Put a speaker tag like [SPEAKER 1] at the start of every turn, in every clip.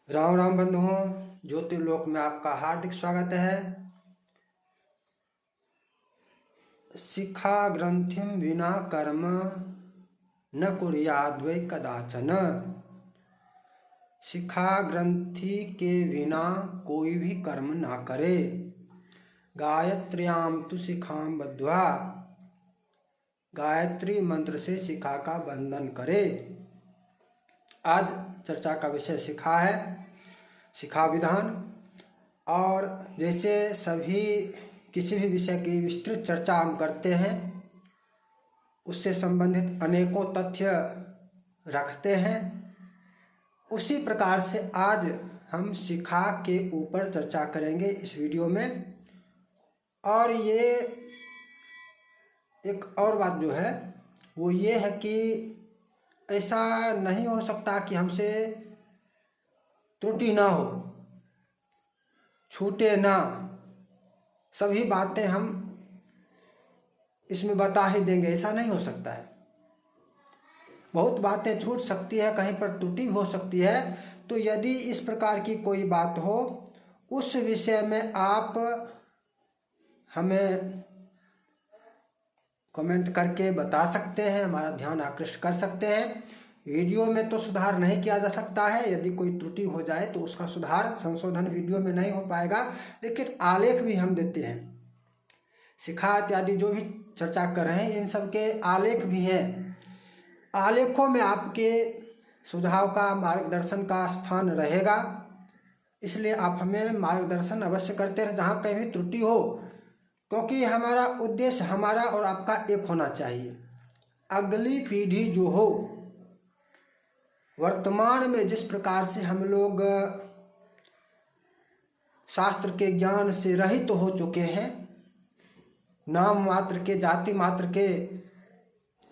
[SPEAKER 1] राम राम बंधुओं, ज्योतिर्लोक में आपका हार्दिक स्वागत है। शिखा ग्रंथिम विना कर्म न कुर्याद् वै कदाचन। शिखा ग्रंथि के बिना कोई भी कर्म ना करे। गायत्र्याम तु शिखाम बद्ध्वा, गायत्री मंत्र से शिखा का बंधन करे। आज चर्चा का विषय शिखा है, शिखा विधान। और जैसे सभी किसी भी विषय की विस्तृत चर्चा हम करते हैं, उससे संबंधित अनेकों तथ्य रखते हैं, उसी प्रकार से आज हम शिखा के ऊपर चर्चा करेंगे इस वीडियो में। और ये एक और बात जो है वो ये है कि ऐसा नहीं हो सकता कि हमसे त्रुटि ना हो, छूटे ना, सभी बातें हम इसमें बता ही देंगे, ऐसा नहीं हो सकता है। बहुत बातें छूट सकती है, कहीं पर त्रुटि हो सकती है। तो यदि इस प्रकार की कोई बात हो, उस विषय में आप हमें कमेंट करके बता सकते हैं, हमारा ध्यान आकृष्ट कर सकते हैं। वीडियो में तो सुधार नहीं किया जा सकता है, यदि कोई त्रुटि हो जाए तो उसका सुधार संशोधन वीडियो में नहीं हो पाएगा, लेकिन आलेख भी हम देते हैं। शिखा इत्यादि जो भी चर्चा कर रहे हैं, इन सब के आलेख भी हैं। आलेखों में आपके सुझाव का, मार्गदर्शन का स्थान रहेगा, इसलिए आप हमें मार्गदर्शन अवश्य करते रहें जहाँ कहीं भी त्रुटि हो, क्योंकि हमारा उद्देश्य हमारा और आपका एक होना चाहिए। अगली पीढ़ी जो हो, वर्तमान में जिस प्रकार से हम लोग शास्त्र के ज्ञान से रहित हो चुके हैं, नाम मात्र के, जाति मात्र के,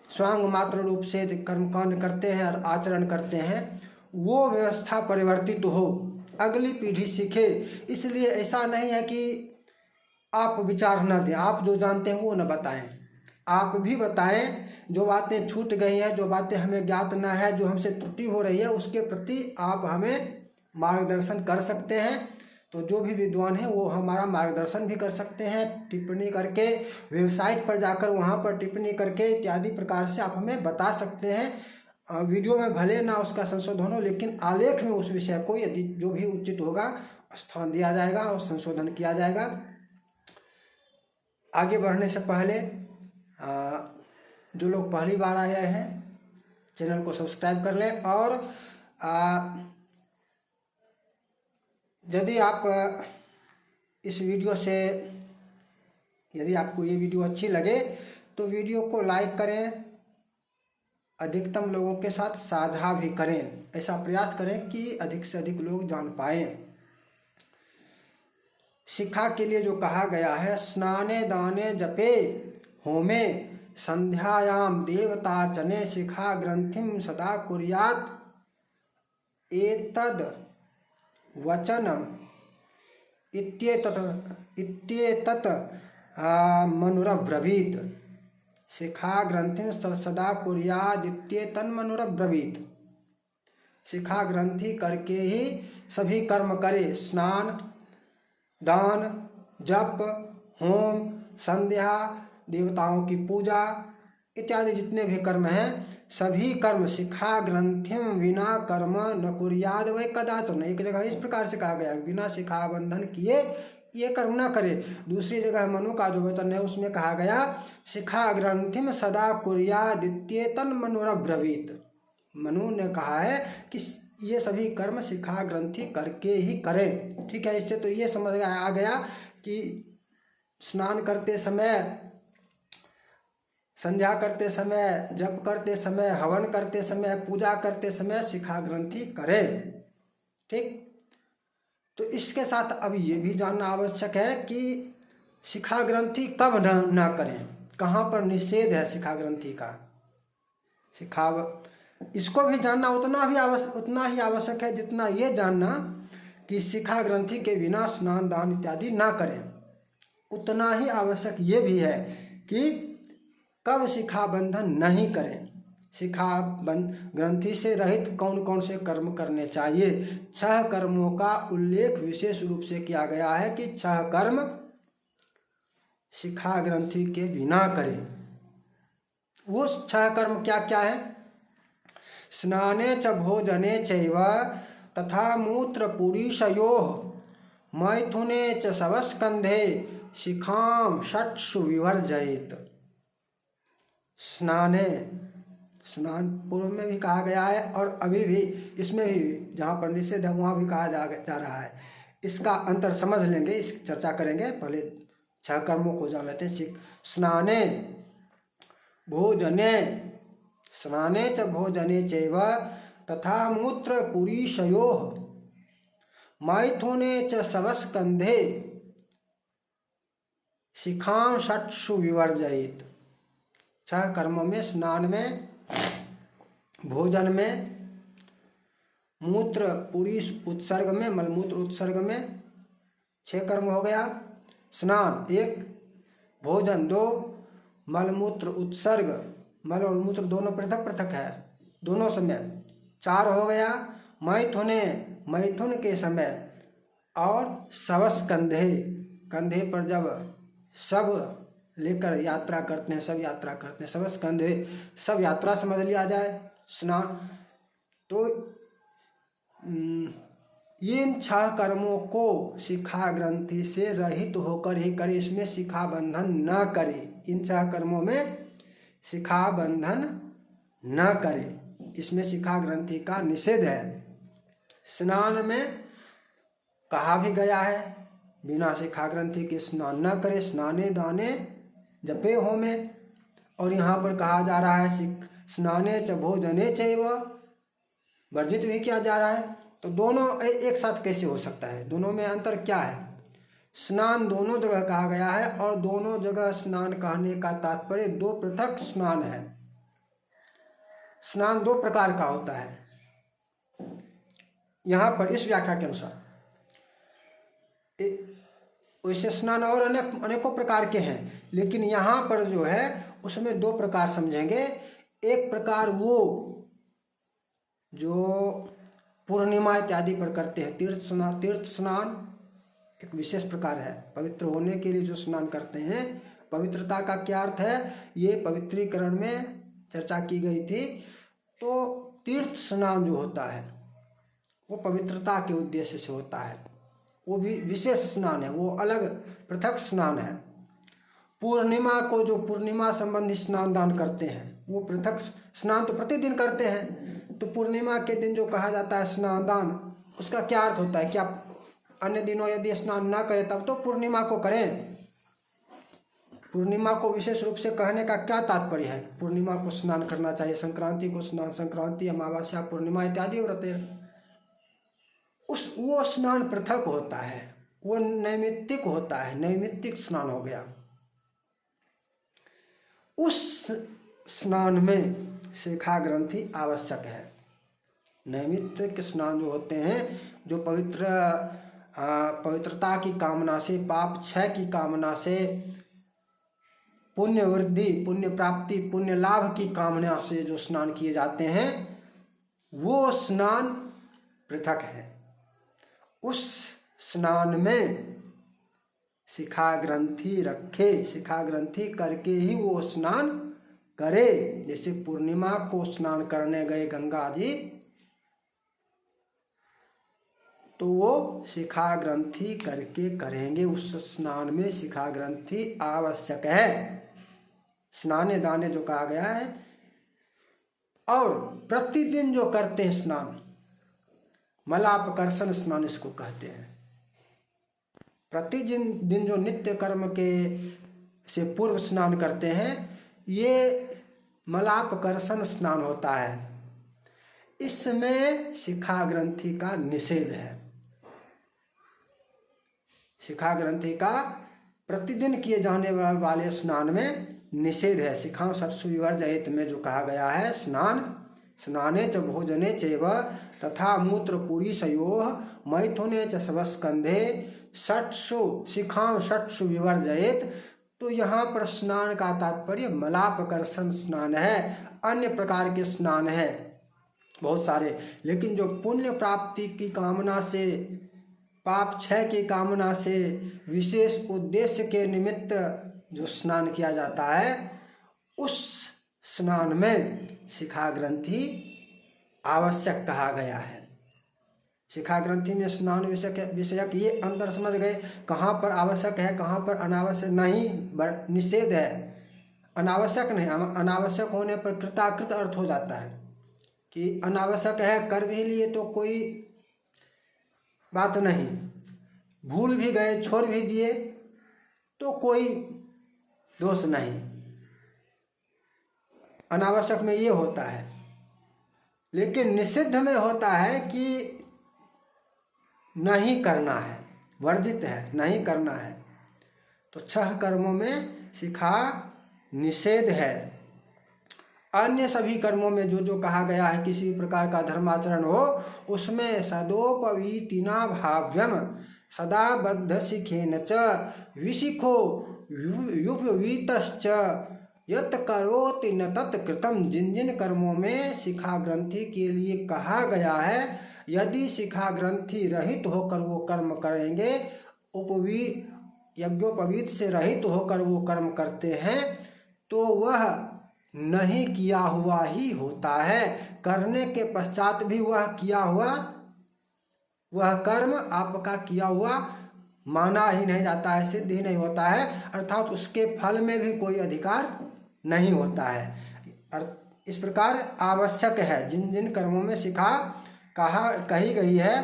[SPEAKER 1] स्वांग मात्र रूप से कर्मकांड करते हैं और आचरण करते हैं, वो व्यवस्था परिवर्तित हो, अगली पीढ़ी सीखे। इसलिए ऐसा नहीं है कि आप विचार न दें, आप जो जानते हैं वो न बताएं, आप भी बताएं। जो बातें छूट गई हैं, जो बातें हमें ज्ञात न है, जो हमसे त्रुटि हो रही है, उसके प्रति आप हमें मार्गदर्शन कर सकते हैं। तो जो भी विद्वान हैं वो हमारा मार्गदर्शन भी कर सकते हैं, टिप्पणी करके, वेबसाइट पर जाकर वहाँ पर टिप्पणी करके इत्यादि प्रकार से आप हमें बता सकते हैं। वीडियो में भले ना उसका संशोधन हो, लेकिन आलेख में उस विषय को यदि जो भी उचित होगा स्थान दिया जाएगा और संशोधन किया जाएगा। आगे बढ़ने से पहले जो लोग पहली बार आए हैं, चैनल को सब्सक्राइब कर लें। और यदि आप इस वीडियो से, यदि आपको ये वीडियो अच्छी लगे तो वीडियो को लाइक करें, अधिकतम लोगों के साथ साझा भी करें। ऐसा प्रयास करें कि अधिक से अधिक लोग जान पाएं। शिखा के लिए जो कहा गया है, स्नाने दाने जपे होमे संध्यायाम देवतार्चने शिखा ग्रंथिम सदा कुर्यात् एतद वचनम इत्येतत् मनुरब्रवीत। शिखा ग्रंथिम सदा कुर्यादित्येतन्मनुरब्रवीत। शिखा ग्रंथि करके ही सभी कर्म करे, स्नान, दान, जप, होम, संध्या, देवताओं की पूजा इत्यादि जितने भी कर्म हैं, सभी कर्म शिखा ग्रंथिम विना कर्म न कुर्याद् वै कदाचन। एक जगह इस प्रकार से कहा गया, बिना शिखा बंधन किए ये कर्म न करे। दूसरी जगह मनु का जो वचन है उसमें कहा गया, शिखा ग्रंथिम सदा कुर्यादित्येतन् मनुरब्रवीत। मनु ने कहा है कि ये सभी कर्म शिखा ग्रंथि करके ही करें। ठीक है, इससे तो ये समझ आ गया कि स्नान करते समय, संध्या करते समय, जप करते समय, हवन करते समय, पूजा करते समय शिखा ग्रंथि करें। ठीक, तो इसके साथ अब ये भी जानना आवश्यक है कि शिखा ग्रंथि कब ना करें, कहाँ पर निषेध है शिखा ग्रंथि का। इसको भी जानना उतना ही आवश्यक है जितना ये जानना कि शिखा ग्रंथि के बिना स्नान दान इत्यादि ना करें। उतना ही आवश्यक ये भी है कि कब शिखा बंधन नहीं करें। शिखा ग्रंथि से रहित कौन कौन से कर्म करने चाहिए। 6 कर्मों का उल्लेख विशेष रूप से किया गया है कि 6 कर्म शिखा ग्रंथि के बिना करें। वो 6 कर्म क्या क्या है? स्नाने च भोजने चैव तथा मूत्र पुरीशयोः मैथुने च शवस्कंधे शिखाम षट्सु विवर्जयेत्। स्नान पूर्व में भी कहा गया है और अभी भी इसमें भी जहाँ पर निषेध है वहाँ भी कहा जा रहा है। इसका अंतर समझ लेंगे, इस चर्चा करेंगे। पहले 6 कर्मों को जान लेते हैं। स्नाने भोजने, स्नाने च भोजने चैव तथा मूत्र पुरीशयोः मैथुने च शवस्कंधे शिखां षट्सु विवर्जयेत्। 6 कर्मों में, स्नान में, भोजन में, मूत्र पुरीश उत्सर्ग में, मलमूत्र उत्सर्ग में 6 कर्म हो गया। स्नान 1, भोजन 2, मलमूत्र उत्सर्ग, मल और मूत्र दोनों पृथक पृथक है दोनों समय 4 हो गया। मैथुने, मैथुन के समय, और शवस्कंधे, कंधे पर जब सब लेकर यात्रा करते हैं, सब यात्रा करते हैं, शवस्कंधे सब यात्रा समझ लिया जाए। स्नान तो इन 6 कर्मों को शिखा ग्रंथि से रहित होकर ही करे। इसमें शिखा बंधन न करे। इन 6 कर्मों में शिखा बंधन न करे, इसमें शिखा ग्रंथि का निषेध है। स्नान में कहा भी गया है बिना शिखा ग्रंथि के स्नान न करे, स्नाने दाने जपे होमे। और यहाँ पर कहा जा रहा है स्नाने च भोजने चैव, वर्जित भी किया जा रहा है। तो दोनों एक साथ कैसे हो सकता है? दोनों में अंतर क्या है? स्नान दोनों जगह कहा गया है और दोनों जगह स्नान कहने का तात्पर्य 2 पृथक स्नान है। स्नान 2 प्रकार का होता है। यहाँ पर इस व्याख्या के अनुसार वैसे स्नान और अनेकों प्रकार के हैं, लेकिन यहाँ पर जो है उसमें 2 प्रकार समझेंगे। एक प्रकार वो जो पूर्णिमा इत्यादि पर करते हैं, तीर्थ स्नान एक विशेष प्रकार है। पवित्र होने के लिए जो स्नान करते हैं, पवित्रता का क्या अर्थ है ये पवित्रीकरण में चर्चा की गई थी। तो तीर्थ स्नान जो होता है वो पवित्रता के उद्देश्य से होता है, वो भी विशेष स्नान है, वो अलग पृथक स्नान है। पूर्णिमा को जो पूर्णिमा संबंधी स्नान दान करते हैं वो पृथक स्नान तो प्रतिदिन करते हैं। तो पूर्णिमा के दिन जो कहा जाता है स्नान दान, उसका क्या अर्थ होता है? क्या अन्य दिनों यदि स्नान ना करें तब तो पूर्णिमा को करें? पूर्णिमा को विशेष रूप से कहने का क्या तात्पर्य है? पूर्णिमा को स्नान करना चाहिए, संक्रांति को स्नान, संक्रांति, अमावस्या, पूर्णिमा इत्यादि व्रत वो स्नान पृथक होता है, वो नैमित्तिक होता है, नैमित्तिक स्नान हो गया। उस स्नान में शिखा ग्रंथि आवश्यक है। नैमित्तिक स्नान जो होते हैं, जो पवित्रता की कामना से, पाप क्षय की कामना से, पुण्य वृद्धि, पुण्य प्राप्ति, पुण्य लाभ की कामना से जो स्नान किए जाते हैं वो स्नान पृथक है। उस स्नान में शिखा ग्रंथि रखे, शिखा ग्रंथि करके ही वो स्नान करे। जैसे पूर्णिमा को स्नान करने गए गंगा जी, तो वो शिखा ग्रंथि करके करेंगे। उस स्नान में शिखा ग्रंथि आवश्यक है। स्नाने दाने जो कहा गया है। और प्रतिदिन जो करते हैं स्नान, मलापकर्षण स्नान इसको कहते हैं। प्रतिदिन जो नित्य कर्म के से पूर्व स्नान करते हैं, ये मलापकर्षण स्नान होता है। इसमें शिखा ग्रंथि का निषेध है। शिखा ग्रंथि का प्रतिदिन किए जाने वाले स्नान में निषेध है। शिखां षट्सु विवर्जयेत् में जो कहा गया है, स्नाने च भोजने चैव तथा मूत्र पुरीशयोः मैथुने च शवस्कंधे षट्सु शिखां षट्सु विवर्जयेत्, तो यहाँ पर स्नान का तात्पर्य मलापकर्षण स्नान है, अन्य प्रकार के स्नान है बहुत सारे। लेकिन जो पुण्य प्राप्ति की कामना से, पाप क्षय की कामना से, विशेष उद्देश्य के निमित्त जो स्नान किया जाता है, उस स्नान में शिखा ग्रंथि आवश्यक कहा गया है। शिखा ग्रंथि में स्नान विषयक ये अंतर समझ गए, कहाँ पर आवश्यक है, कहाँ पर अनावश्यक नहीं, निषेध है। अनावश्यक नहीं, अनावश्यक होने पर कृताकृत अर्थ हो जाता है कि अनावश्यक है, कर भी लिए तो कोई बात नहीं, भूल भी गए, छोड़ भी दिए तो कोई दोष नहीं। अनावश्यक में ये होता है। लेकिन निषिद्ध में होता है कि नहीं करना है, वर्जित है, नहीं करना है। तो 6 कर्मों में शिखा निषेध है। अन्य सभी कर्मों में जो जो कहा गया है, किसी भी प्रकार का धर्माचरण हो, उसमें सदोपवीतिना भाव्यम सदा बद्ध शिखेन च विशिखो युपवीतश्च यत् करोति न तत्कृतम। जिन जिन कर्मों में शिखा ग्रंथि के लिए कहा गया है, यदि शिखा ग्रंथि रहित होकर वो कर्म करेंगे, यज्ञोपवीत से रहित होकर वो कर्म करते हैं, तो वह नहीं किया हुआ ही होता है। करने के पश्चात भी वह किया हुआ, वह कर्म आपका किया हुआ माना ही नहीं जाता है, सिद्ध ही नहीं होता है, अर्थात उसके फल में भी कोई अधिकार नहीं होता है। इस प्रकार आवश्यक है, जिन जिन कर्मों में शिखा कही गई है,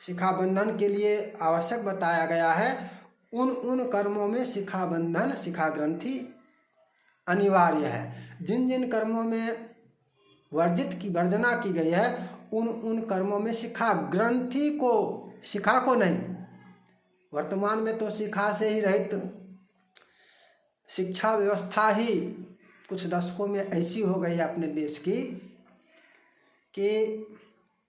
[SPEAKER 1] शिखा बंधन के लिए आवश्यक बताया गया है, उन कर्मों में शिखा बंधन, शिखा ग्रंथि अनिवार्य है। जिन जिन कर्मों में वर्जना की गई है, उन कर्मों में शिखा ग्रंथि को, शिखा को नहीं। वर्तमान में तो शिखा से ही रहित शिक्षा व्यवस्था ही कुछ दशकों में ऐसी हो गई है अपने देश की कि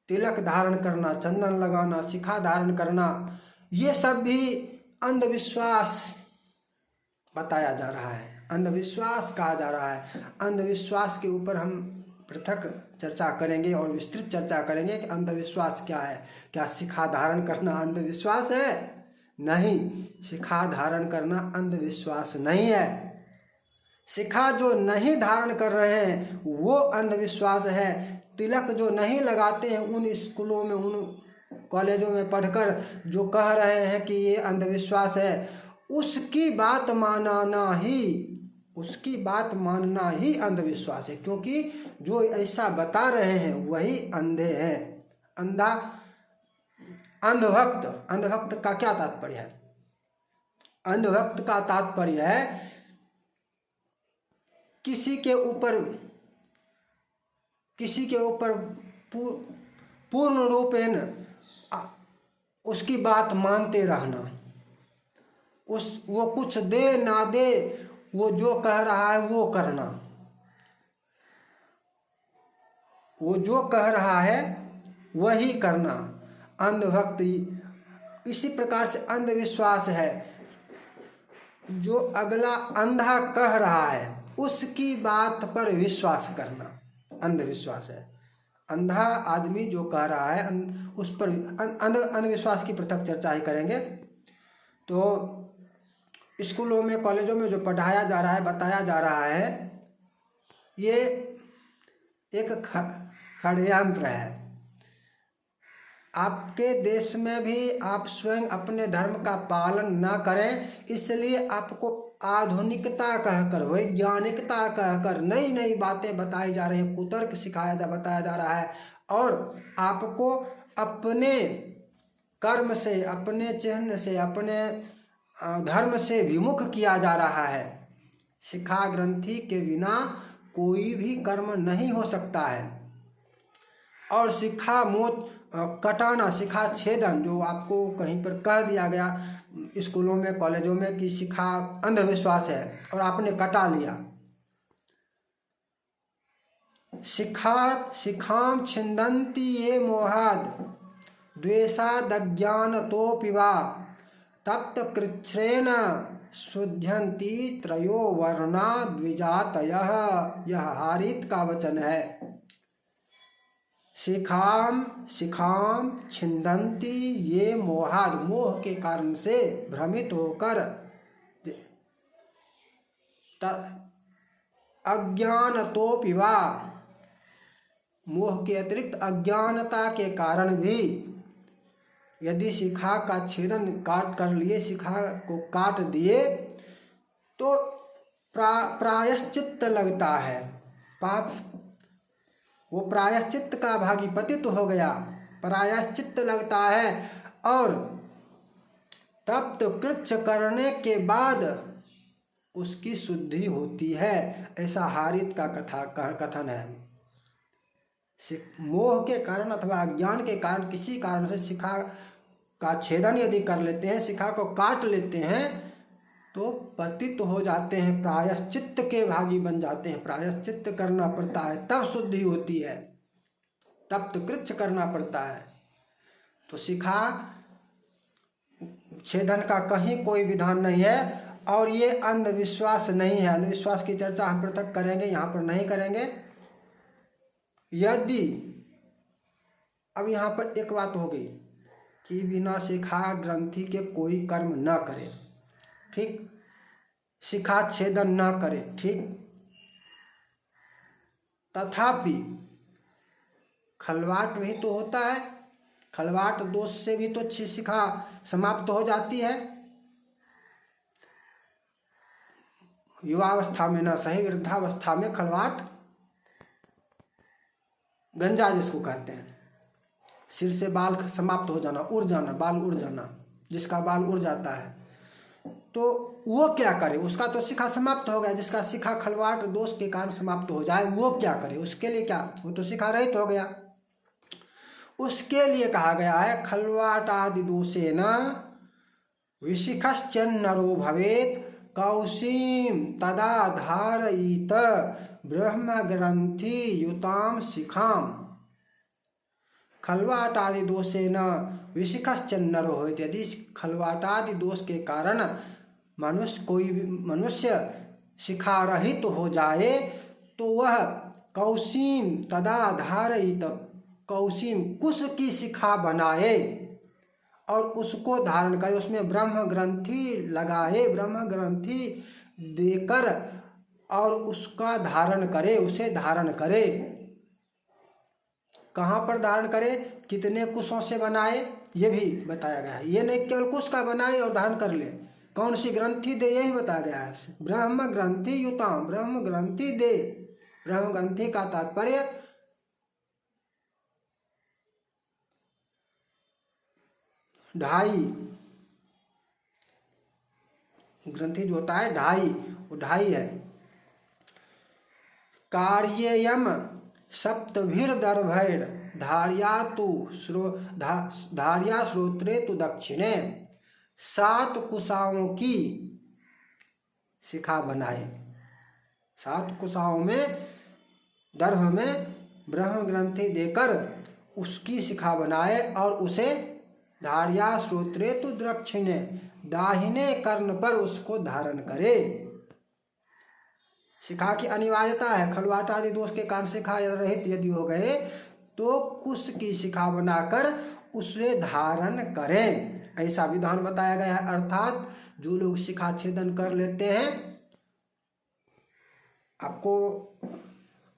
[SPEAKER 1] तिलक धारण करना, चंदन लगाना, शिखा धारण करना, ये सब भी अंधविश्वास बताया जा रहा है, अंधविश्वास कहा जा रहा है। अंधविश्वास के ऊपर हम पृथक चर्चा करेंगे और विस्तृत चर्चा करेंगे कि अंधविश्वास क्या है। क्या शिखा धारण करना अंधविश्वास है? नहीं, शिखा धारण करना अंधविश्वास नहीं है। शिखा जो नहीं धारण कर रहे हैं वो अंधविश्वास है। तिलक जो नहीं लगाते हैं, उन स्कूलों में, उन कॉलेजों में पढ़कर जो कह रहे हैं कि ये अंधविश्वास है, उसकी बात मानना ही अंधविश्वास है। क्योंकि जो ऐसा बता रहे हैं वही अंधे हैं। अंधभक्त का क्या तात्पर्य है? अंधभक्त का तात्पर्य है किसी के ऊपर पूर्ण रूपेण उसकी बात मानते रहना, वो कुछ दे ना दे, वो जो कह रहा है वो करना, वो जो कह रहा है वही करना। अंधभक्ति इसी प्रकार से अंधविश्वास है। जो अगला अंधा कह रहा है उसकी बात पर विश्वास करना अंधविश्वास है। अंधा आदमी जो कह रहा है उस पर अंधविश्वास की पृथक चर्चा ही करेंगे। तो स्कूलों में, कॉलेजों में जो पढ़ाया जा रहा है, बताया जा रहा है, ये एक षड्यंत्र है। आपके देश में भी आप स्वयं अपने धर्म का पालन न करें, इसलिए आपको आधुनिकता कहकर, वैज्ञानिकता कहकर नई नई बातें बताई जा रही है, कुतर्क बताया जा रहा है, और आपको अपने कर्म से, अपने चिन्ह से, अपने धर्म से विमुख किया जा रहा है। शिखा ग्रंथि के बिना कोई भी कर्म नहीं हो सकता है। और शिखा कटाना, शिखा छेदन, जो आपको कहीं पर कह दिया गया स्कूलों में, कॉलेजों में कि शिखा अंधविश्वास है और आपने कटा लिया। शिखाम छिन्दन्ति ये मोहाद द्वेषादज्ञानतोऽपि वा तप्त कृच्छ्रेण शुध्यन्ति त्रयो वर्णा द्विजातयः। यह हारित का वचन है। शिखाम छिन्दन्ति ये मोहाद, मोह के कारण से भ्रमित होकर, अज्ञानतोऽपि वा, मोह के अतिरिक्त अज्ञानता के कारण भी यदि शिखा का छेदन काट कर लिए, शिखा को काट दिए तो प्रायश्चित्त लगता है। पाप, वो प्रायश्चित्त का भागी पतित हो गया, प्रायश्चित्त लगता है। और तप्त कृच्छ करने के बाद उसकी शुद्धि होती है, ऐसा हारित का कथन है। मोह के कारण अथवा अज्ञान के कारण किसी कारण से शिखा का छेदन यदि कर लेते हैं, शिखा को काट लेते हैं तो पतित हो जाते हैं, प्रायश्चित्त के भागी बन जाते हैं। प्रायश्चित्त करना पड़ता है तब शुद्धि होती है, तब तो कृच्छ करना पड़ता है। तो शिखा छेदन का कहीं कोई विधान नहीं है। और ये अंधविश्वास नहीं है। अंधविश्वास की चर्चा हम पृथक करेंगे, यहाँ पर नहीं करेंगे। यदि अब यहाँ पर एक बात हो गई कि बिना शिखा ग्रंथि के कोई कर्म न करे, ठीक, शिखा छेदन न करे, ठीक, तथापि खलवाट भी तो होता है। खलवाट दोष से भी तो शिखा समाप्त हो जाती है। युवावस्था में न सही, वृद्धावस्था में खलवाट, गंजा जिसको कहते हैं, सिर से बाल समाप्त हो जाना, उड़ जाना, बाल उड़ जाना, जिसका बाल उड़ जाता है, तो वो क्या करे? उसका तो शिखा समाप्त हो गया। जिसका शिखा खलवाट दोष के कारण समाप्त हो जाए वो क्या करे? उसके लिए क्या, वो तो शिखा रहित हो गया। उसके लिए कहा गया है खलवाट आदि दोषेन विशिखश्चन्नरो भवेत् कौशीम तदा धारयित ब्रह्म ग्रंथि युताम शिखाम। खलवाटादि दोषेन विशिखश्चन्नरो होइत। यदि खलवाटादि दोष के कारण कोई मनुष्य शिखा रहित हो जाए तो वह कौशीम तदा धारयित, कौशीम कुश की शिखा बनाए और उसको धारण करे, उसमें ब्रह्म ग्रंथि लगाए, ब्रह्म ग्रंथि देकर और उसका धारण करे, उसे धारण करे। कहाँ पर धारण करे, कितने कुशों से बनाए, ये भी बताया गया है। ये नहीं केवल कुश का बनाए और धारण कर ले, कौन सी ग्रंथि दे यही बताया गया है। ब्रह्म ग्रंथि युताम, ब्रह्म ग्रंथि दे। ब्रह्म ग्रंथि का तात्पर्य ढाई, ग्रंथि जो होता है ढाई, वो ढाई है। कार्ययम सप्तभिर्दर्भैर धार्या श्रोत्रे तु दक्षिणे। 7 कुशाओं की शिखा बनाए, 7 कुशाओं में दर्भ में ब्रह्म ग्रंथि देकर उसकी शिखा बनाए और उसे धार्या श्रोत्रे तु दक्षिणे, दाहिने कर्ण पर उसको धारण करे। शिखा की अनिवार्यता है। खलवाट आदि दोष के कारण शिखा रहित यदि हो गए तो कुश की शिखा बनाकर उसे धारण करें, ऐसा विधान बताया गया है। अर्थात जो लोग शिखा छेदन कर लेते हैं, आपको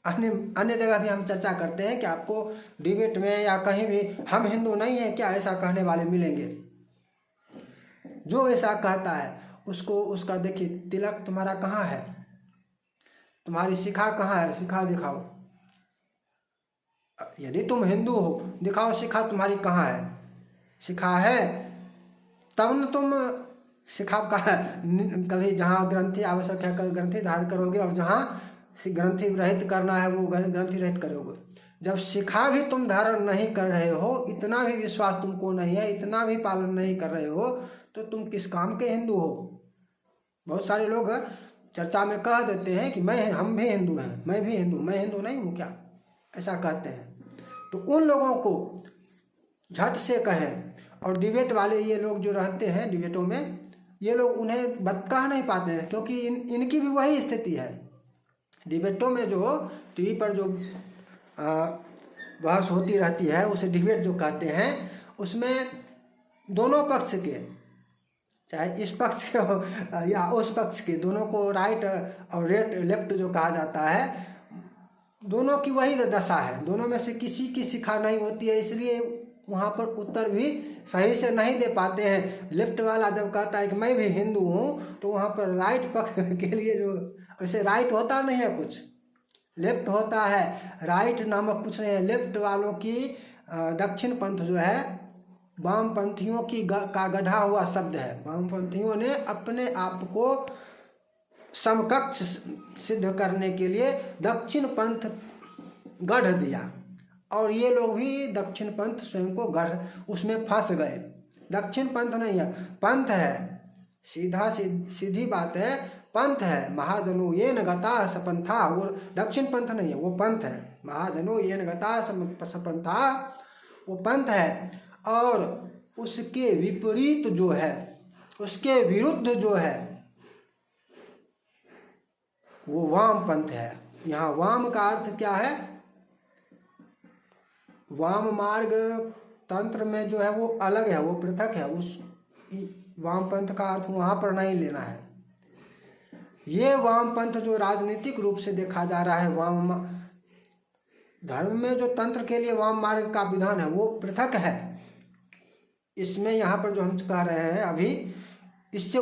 [SPEAKER 1] अन्य जगह भी हम चर्चा करते हैं कि आपको डिबेट में या कहीं भी हम हिंदू नहीं है क्या ऐसा कहने वाले मिलेंगे। जो ऐसा कहता है उसको उसका देखिए तिलक तुम्हारा कहाँ है, तुम्हारी शिखा कहाँ है, शिखा दिखाओ। यदि तुम हिंदू हो दिखाओ शिखा तुम्हारी कहाँ है। शिखा है तब न तुम शिखा का कभी जहाँ ग्रंथि आवश्यक है कभी ग्रंथि धारण करोगे और जहाँ ग्रंथि रहित करना है वो ग्रंथि रहित करोगे। जब शिखा भी तुम धारण नहीं कर रहे हो, इतना भी विश्वास तुमको नहीं है, इतना भी पालन नहीं कर रहे हो, तो तुम किस काम के हिंदू हो। बहुत सारे लोग चर्चा में कह देते हैं कि हम भी हिंदू हैं, मैं भी हिंदू, मैं हिंदू नहीं हूँ क्या, ऐसा कहते हैं। तो उन लोगों को झट से कहें और डिबेट वाले ये लोग जो रहते हैं डिबेटों में, ये लोग उन्हें कह नहीं पाते हैं, क्योंकि इनकी भी वही स्थिति है। डिबेटों में जो टीवी पर जो बहस होती रहती है उसे डिबेट जो कहते हैं, उसमें दोनों पक्ष के, चाहे इस पक्ष के हो या उस पक्ष के, दोनों को राइट और लेफ्ट जो कहा जाता है, दोनों की वही दशा है। दोनों में से किसी की शिक्षा नहीं होती है, इसलिए वहाँ पर उत्तर भी सही से नहीं दे पाते हैं। लेफ्ट वाला जब कहता है कि मैं भी हिंदू हूँ, तो वहाँ पर राइट पक्ष के लिए जो वैसे राइट होता नहीं है, कुछ लेफ्ट होता है, राइट नामक कुछ नहीं है। लेफ्ट वालों की दक्षिण पंथ जो है वामपंथियों की का गढ़ा हुआ शब्द है। वामपंथियों ने अपने आप को समकक्ष सिद्ध करने के लिए दक्षिण पंथ गढ़ दिया, और ये लोग भी दक्षिण पंथ स्वयं को गढ़ उसमें फंस गए। दक्षिण पंथ नहीं है, पंथ है, सीधी बात है, पंथ है। महाजनो ये न गता सपंथा, वो दक्षिण पंथ नहीं है, वो पंथ है। महाजनो ये न गता सपंथा, वो पंथ है। और उसके विपरीत जो है, उसके विरुद्ध जो है, वो वाम पंथ है। यहाँ वाम का अर्थ क्या है? वाम मार्ग तंत्र में जो है वो अलग है, वो पृथक है। उस वाम पंथ का अर्थ वहाँ पर नहीं लेना है। ये वाम पंथ जो राजनीतिक रूप से देखा जा रहा है, वाम धर्म में जो तंत्र के लिए वाम मार्ग का विधान है वो पृथक है। इसमें यहाँ पर जो हम कह रहे हैं अभी, इससे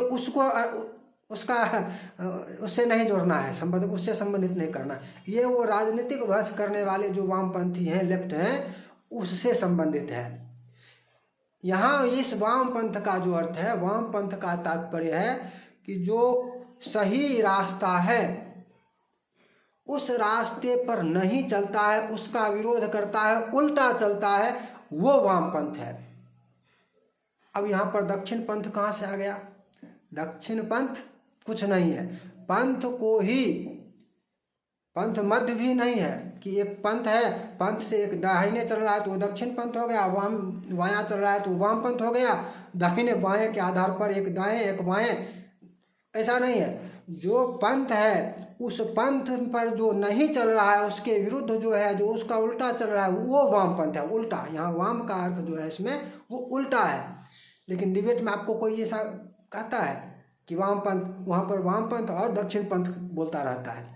[SPEAKER 1] उससे नहीं जोड़ना है, संबंध उससे संबंधित नहीं करना। ये वो राजनीतिक बहस करने वाले जो वामपंथी हैं, लेफ्ट हैं, उससे संबंधित है। यहाँ इस वाम पंथ का जो अर्थ है, वाम पंथ का तात्पर्य है कि जो सही रास्ता है उस रास्ते पर नहीं चलता है, उसका विरोध करता है, उल्टा चलता है, वो वाम पंथ है। अब यहाँ पर दक्षिण पंथ कहाँ से आ गया? दक्षिण पंथ कुछ नहीं है, पंथ को ही, पंथ मध्य भी नहीं है कि एक पंथ है, पंथ से एक दाहिने चल रहा है तो वो दक्षिण पंथ हो गया, वाम बायां चल रहा है तो वाम पंथ हो गया। दाहिने बाएं के आधार पर एक दाएं एक बाएं, ऐसा नहीं है। जो पंथ है उस पंथ पर जो नहीं चल रहा है, उसके विरुद्ध जो है, जो उसका उल्टा चल रहा है, वो वाम पंथ है। उल्टा, यहाँ वाम का अर्थ जो है इसमें वो उल्टा है। लेकिन डिबेट में आपको कोई ऐसा कहता है कि वाम पंथ, वहाँ पर वाम पंथ और दक्षिण पंथ बोलता रहता है।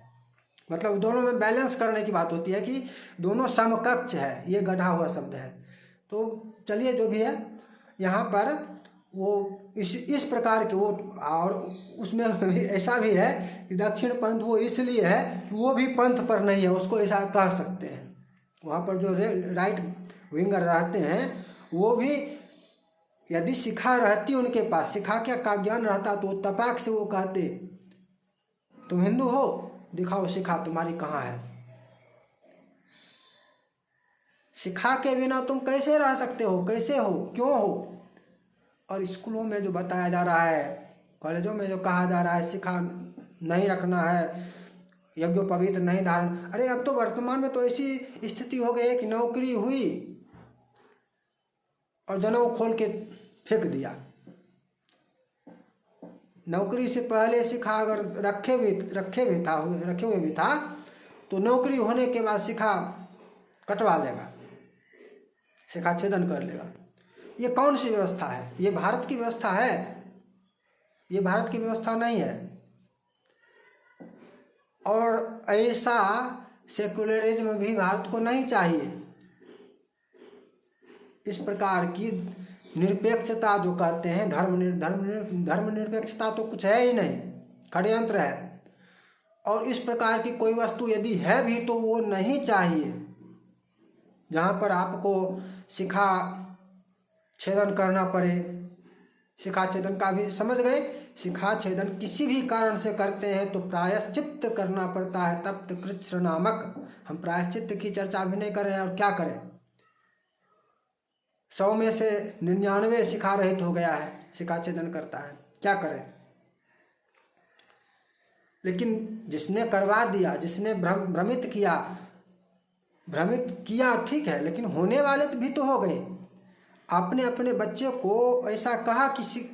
[SPEAKER 1] मतलब दोनों में बैलेंस करने की बात होती है कि दोनों समकक्ष है, ये गढ़ा हुआ शब्द है। तो चलिए जो भी है, यहाँ पर वो इस प्रकार के वो, और उसमें ऐसा भी है कि दक्षिण पंथ वो इसलिए है कि वो भी पंथ पर नहीं है, उसको ऐसा कह सकते हैं। वहाँ पर जो राइट विंगर रहते हैं वो भी, यदि शिखा रहती उनके पास, शिखा क्या का ज्ञान रहता, तो तपाक से वो कहते तुम हिंदू हो, दिखाओ शिखा तुम्हारी कहाँ है। शिखा के बिना तुम कैसे रह सकते हो, कैसे हो, क्यों हो? और स्कूलों में जो बताया जा रहा है, कॉलेजों में जो कहा जा रहा है शिखा नहीं रखना है, यज्ञोपवीत नहीं धारण, अरे अब तो वर्तमान में तो ऐसी स्थिति हो गई है कि नौकरी हुई और जनेऊ खोल के फेंक दिया। नौकरी से पहले शिखा अगर रखे हुए भी था तो नौकरी होने के बाद शिखा कटवा लेगा, शिखा छेदन कर लेगा। ये कौन सी व्यवस्था है? ये भारत की व्यवस्था है? ये भारत की व्यवस्था नहीं है। और ऐसा सेकुलरिज्म भी भारत को नहीं चाहिए। इस प्रकार की निरपेक्षता जो कहते हैं, धर्म निरपेक्षता तो कुछ है ही नहीं, षड्यंत्र है। और इस प्रकार की कोई वस्तु यदि है भी तो वो नहीं चाहिए, जहाँ पर आपको शिखा छेदन करना पड़े। शिखा छेदन का भी समझ गए, शिखा छेदन किसी भी कारण से करते हैं तो प्रायश्चित्त करना पड़ता है, तप्त कृच्छ नामक। हम प्रायश्चित्त की चर्चा भी नहीं कर रहे हैं, और क्या करें? 100 में से 99 शिखा रहित हो गया है, शिखा छेदन करता है, क्या करें? लेकिन जिसने करवा दिया, जिसने भ्रमित किया ठीक है, लेकिन होने वाले भी तो हो गए। आपने अपने बच्चे को ऐसा कहा कि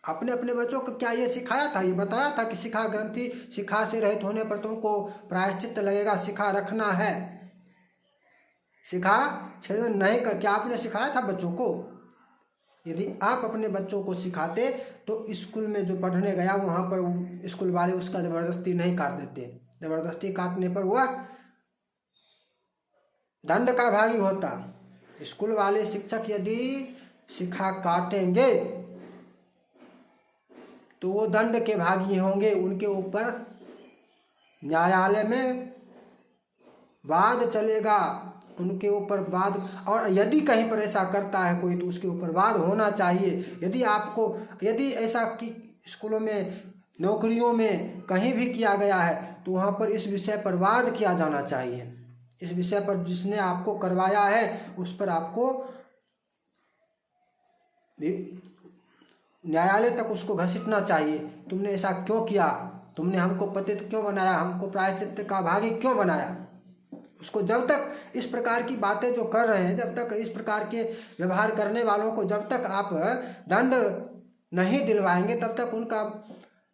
[SPEAKER 1] आपने अपने बच्चों को क्या ये सिखाया था, ये बताया था कि शिखा ग्रंथि, शिखा से रहित होने पर तुमको प्रायश्चित लगेगा, शिखा रखना है, शिखा छेदन नहीं कर, क्या आपने सिखाया था बच्चों को? यदि आप अपने बच्चों को सिखाते तो स्कूल में जो पढ़ने गया वहाँ पर स्कूल वाले उसका ज़बरदस्ती नहीं काट देते। ज़बरदस्ती काटने पर वह दंड का भागी होता। स्कूल वाले शिक्षक यदि शिखा काटेंगे तो वो दंड के भागी होंगे, उनके ऊपर न्यायालय में वाद चलेगा, उनके ऊपर वाद। और यदि कहीं पर ऐसा करता है कोई तो उसके ऊपर वाद होना चाहिए। यदि ऐसा कि स्कूलों में, नौकरियों में कहीं भी किया गया है तो वहाँ पर इस विषय पर वाद किया जाना चाहिए। इस विषय पर जिसने आपको करवाया है उस पर आपको न्यायालय तक उसको घसीटना चाहिए। तुमने ऐसा क्यों किया, तुमने हमको पतित क्यों बनाया, हमको प्रायश्चित का भागी क्यों बनाया। उसको जब तक इस प्रकार की बातें जो कर रहे हैं, जब तक इस प्रकार के व्यवहार करने वालों को जब तक आप दंड नहीं दिलवाएंगे तब तक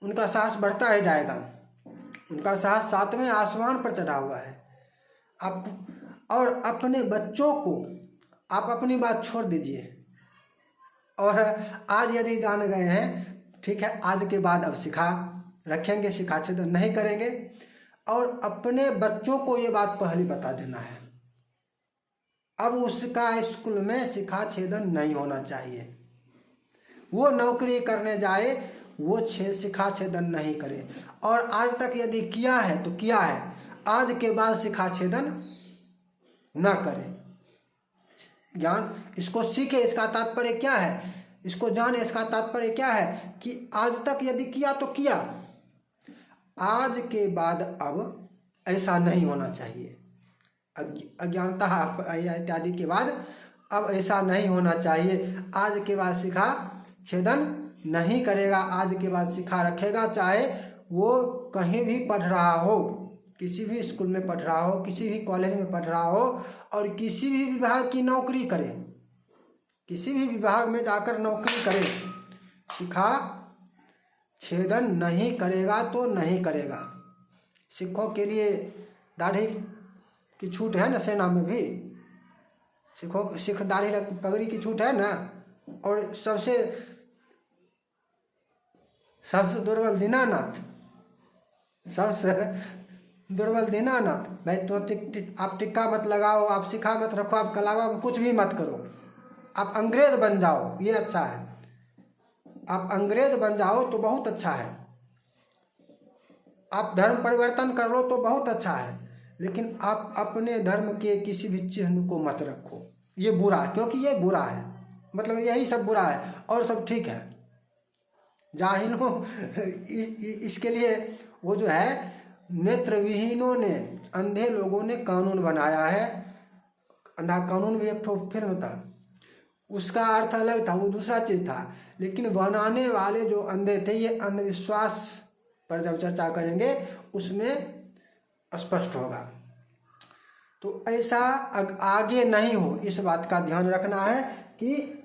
[SPEAKER 1] उनका साहस बढ़ता ही जाएगा। उनका साहस 7वें आसमान पर चढ़ा हुआ है। और अपने बच्चों को आप अपनी बात छोड़ दीजिए, और आज यदि जान गए हैं ठीक है, आज के बाद अब शिखा रखेंगे, शिखा छेदन नहीं करेंगे। और अपने बच्चों को ये बात पहले बता देना है, अब उसका स्कूल में शिखा छेदन नहीं होना चाहिए। वो नौकरी करने जाए वो शिखा छेदन नहीं करे, और आज तक यदि किया है तो किया है, आज के बाद शिखा छेदन न करे। ज्ञान इसको सीखे, इसका तात्पर्य क्या है, इसको जाने, इसका तात्पर्य क्या है कि आज तक यदि किया तो किया, आज के बाद अब ऐसा नहीं होना चाहिए। अज्ञानता इत्यादि के बाद अब ऐसा नहीं होना चाहिए। आज के बाद शिखा छेदन नहीं करेगा, आज के बाद शिखा रखेगा, चाहे वो कहीं भी पढ़ रहा हो, किसी भी स्कूल में पढ़ रहा हो, किसी भी कॉलेज में पढ़ रहा हो, और किसी भी विभाग की नौकरी करे, किसी भी विभाग में जाकर नौकरी करे, शिखा छेदन नहीं करेगा तो नहीं करेगा। सिखों के लिए दाढ़ी की छूट है ना, सेना में भी सिख दाढ़ी पगड़ी की छूट है ना। और सबसे दुर्बल दीनानाथ, सबसे दुर्बल दीनानाथ भाई, तो आप टिक्का मत लगाओ, आप शिखा मत रखो, आप कलावा कुछ भी मत करो, आप अंग्रेज बन जाओ, ये अच्छा है। आप अंग्रेज बन जाओ तो बहुत अच्छा है, आप धर्म परिवर्तन कर लो तो बहुत अच्छा है, लेकिन आप अपने धर्म के किसी भी चिन्ह को मत रखो, ये बुरा, क्योंकि ये बुरा है, मतलब यही सब बुरा है और सब ठीक है। जाहिलों इसके लिए वो जो है नेत्रविहीनों ने, अंधे लोगों ने कानून बनाया है। अंधा कानून भी एक फिल्म था, उसका अर्थ अलग था, वो दूसरा चीज था, लेकिन बनाने वाले जो अंधे थे, ये अंधविश्वास पर जब चर्चा करेंगे उसमें स्पष्ट होगा। तो ऐसा आगे नहीं हो, इस बात का ध्यान रखना है कि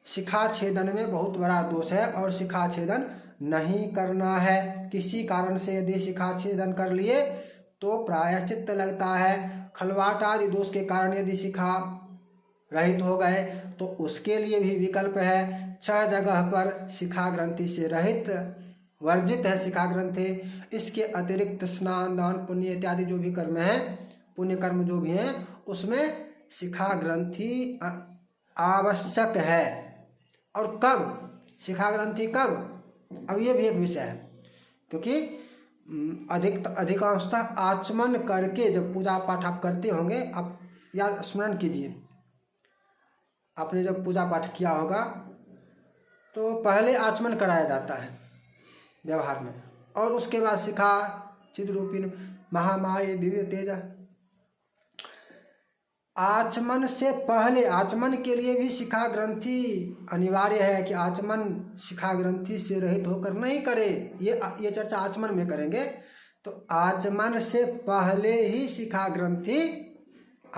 [SPEAKER 1] शिखा छेदन में बहुत बड़ा दोष है और शिखा छेदन नहीं करना है। किसी कारण से यदि शिखा छेदन कर लिए तो प्रायश्चित लगता है। खलवाट आदि दोष के कारण यदि शिखा रहित हो गए तो उसके लिए भी विकल्प है। 6 जगह पर शिखा ग्रंथि से रहित वर्जित है शिखा ग्रंथि। इसके अतिरिक्त स्नान, दान, पुण्य इत्यादि जो भी कर्म है, पुण्य कर्म जो भी हैं, उसमें शिखा ग्रंथि आवश्यक है। और कब शिखा ग्रंथि कब, अब ये भी एक विषय है, क्योंकि अधिकांशतः आचमन करके जब पूजा पाठ आप करते होंगे, आप याद स्मरण कीजिए, आपने जब पूजा पाठ किया होगा तो पहले आचमन कराया जाता है व्यवहार में, और उसके बाद शिखा चिद्रूपिणी महामाया दिव्य तेज। आचमन से पहले, आचमन के लिए भी शिखा ग्रंथि अनिवार्य है कि आचमन शिखा ग्रंथि से रहित होकर नहीं करे। ये चर्चा आचमन में करेंगे। तो आचमन से पहले ही शिखा ग्रंथि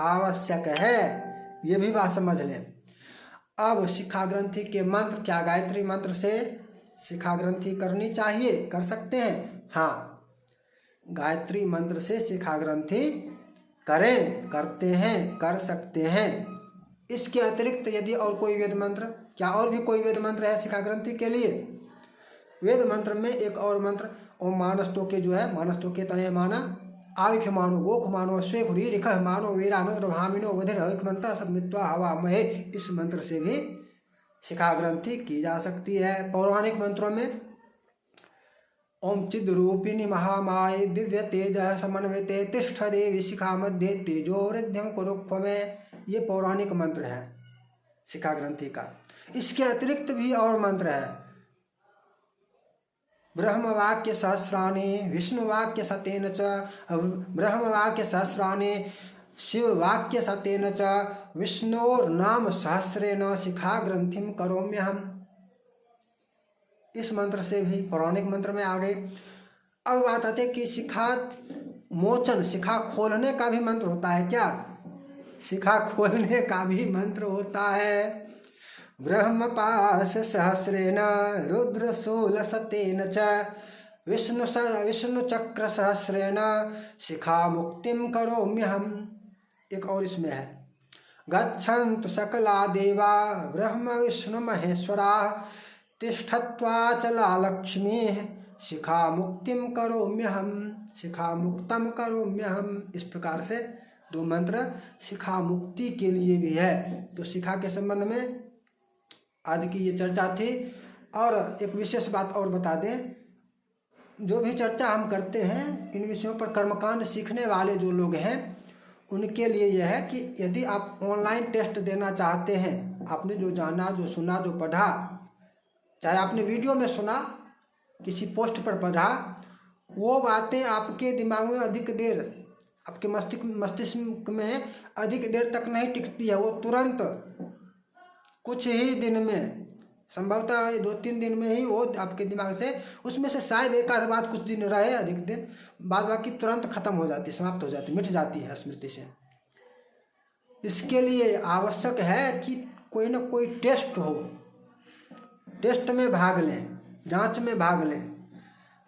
[SPEAKER 1] आवश्यक है, ये भी बात समझ लें। अब शिखा ग्रंथि के मंत्र, क्या गायत्री मंत्र से शिखा ग्रंथि करनी चाहिए? कर सकते हैं? हाँ, गायत्री मंत्र से शिखा ग्रंथि करें, करते हैं, कर सकते हैं। इसके अतिरिक्त यदि और कोई वेद मंत्र, क्या और भी कोई वेद मंत्र है शिखा ग्रंथि के लिए? वेद मंत्र में एक और मंत्र ओम मानस्तो के जो है, मानस्तो के तनय माना आविख मानो गोख मानो स्वेख रिख मानो वीरानुद्र भामिनो वधिर हविख मंत्र सदमित्वा हवा महे, इस मंत्र से भी शिखा ग्रंथि की जा सकती है। पौराणिक मंत्रों में ओम चिद रूपिणी महामाय दिव्य तेज समन्विते तिष्ठ देवी शिखा मध्य तेजो वृद्धिम कुरुक्ष में, ये पौराणिक मंत्र है शिखा ग्रंथि का। इसके अतिरिक्त भी और मंत्र है, ब्रह्म वाक्य सहस्राणि विष्णु वाक्य शतेन च, ब्रह्म वाक्य सहस्राणि शिव वाक्य शतेन च, विष्णोर्नाम सहस्रेण शिखा ग्रंथिम करोम्यहम्, इस मंत्र से भी पौराणिक मंत्र में आ गए। अब बात आती है कि शिखा मोचन, शिखा खोलने का भी मंत्र होता है क्या? शिखा खोलने का भी मंत्र होता है। ब्रह्म पाश सहस्रेण रुद्र शूल शतेन च, विष्णु चक्र सहस्रेण शिखा मुक्तिम करोम्यहम्, एक और इसमें है, गच्छन्तु सकला देवा ब्रह्म विष्णु महेश्वरा तिष्ठत्वाचला लक्ष्मी शिखा मुक्तिम करोम्यहम्, शिखा मुक्तम करोम्यहम्, इस प्रकार से दो मंत्र शिखा मुक्ति के लिए भी है। तो शिखा के संबंध में आज की ये चर्चा थी। और एक विशेष बात और बता दें, जो भी चर्चा हम करते हैं इन विषयों पर कर्मकांड सीखने वाले जो लोग हैं उनके लिए यह है कि यदि आप ऑनलाइन टेस्ट देना चाहते हैं, आपने जो जाना, जो सुना, जो पढ़ा, चाहे आपने वीडियो में सुना, किसी पोस्ट पर पढ़ा, वो बातें आपके दिमाग में अधिक देर, आपके मस्तिष्क में अधिक देर तक नहीं टिकती है। वो तुरंत कुछ ही दिन में, संभवतः 2-3 दिन में ही वो आपके दिमाग से, उसमें से शायद एक आध बात कुछ दिन रहे, अधिक दिन बाद बाकी तुरंत खत्म हो जाती, समाप्त हो जाती, मिट जाती है स्मृति से। इसके लिए आवश्यक है कि कोई ना कोई टेस्ट हो, टेस्ट में भाग लें, जांच में भाग लें।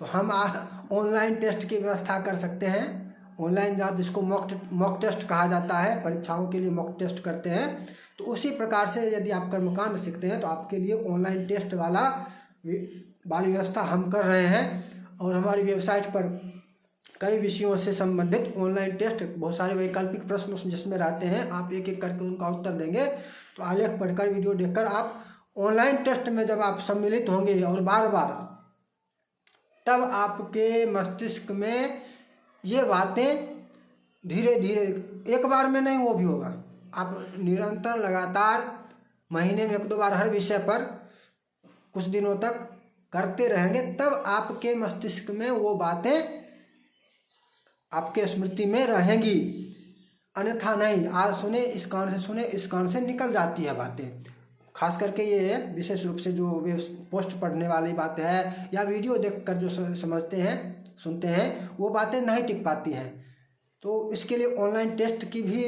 [SPEAKER 1] तो हम ऑनलाइन टेस्ट की व्यवस्था कर सकते हैं। ऑनलाइन जांच, जिसको मॉक टेस्ट कहा जाता है, परीक्षाओं के लिए मॉक टेस्ट करते हैं। तो उसी प्रकार से यदि आप कर्मकांड सीखते हैं तो आपके लिए ऑनलाइन टेस्ट वाली व्यवस्था हम कर रहे हैं। और हमारी वेबसाइट पर कई विषयों से संबंधित ऑनलाइन टेस्ट, बहुत सारे वैकल्पिक प्रश्न जिसमें रहते हैं, आप एक एक करके उनका उत्तर देंगे। तो आलेख पढ़कर, वीडियो देखकर आप ऑनलाइन टेस्ट में जब आप सम्मिलित होंगे और बार बार, तब आपके मस्तिष्क में ये बातें धीरे धीरे, एक बार में नहीं, वो भी होगा। आप निरंतर लगातार महीने में 1-2 बार हर विषय पर कुछ दिनों तक करते रहेंगे, तब आपके मस्तिष्क में वो बातें आपके स्मृति में रहेंगी। अन्यथा नहीं, आज सुने, इस कान से सुने, इस कान से निकल जाती है बातें। खास करके ये विशेष रूप से जो पोस्ट पढ़ने वाली बातें हैं या वीडियो देखकर जो समझते हैं, सुनते हैं, वो बातें नहीं टिक पाती हैं। तो इसके लिए ऑनलाइन टेस्ट की भी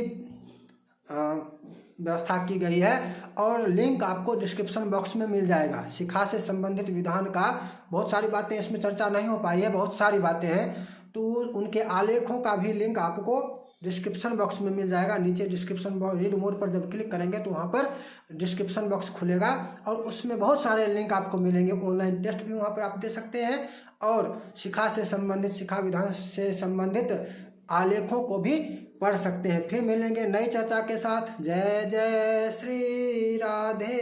[SPEAKER 1] व्यवस्था की गई है और लिंक आपको डिस्क्रिप्शन बॉक्स में मिल जाएगा। शिखा से संबंधित विधान का बहुत सारी बातें इसमें चर्चा नहीं हो पाई है, बहुत सारी बातें हैं, तो उनके आलेखों का भी लिंक आपको डिस्क्रिप्शन बॉक्स में मिल जाएगा। नीचे डिस्क्रिप्शन बॉक्स, रीड मोर पर जब क्लिक करेंगे तो वहाँ पर डिस्क्रिप्शन बॉक्स खुलेगा और उसमें बहुत सारे लिंक आपको मिलेंगे। ऑनलाइन टेस्ट भी वहाँ पर आप दे सकते हैं और शिखा से संबंधित, शिखा विधान से संबंधित आलेखों को भी पढ़ सकते हैं। फिर मिलेंगे नई चर्चा के साथ। जय जय श्री राधे।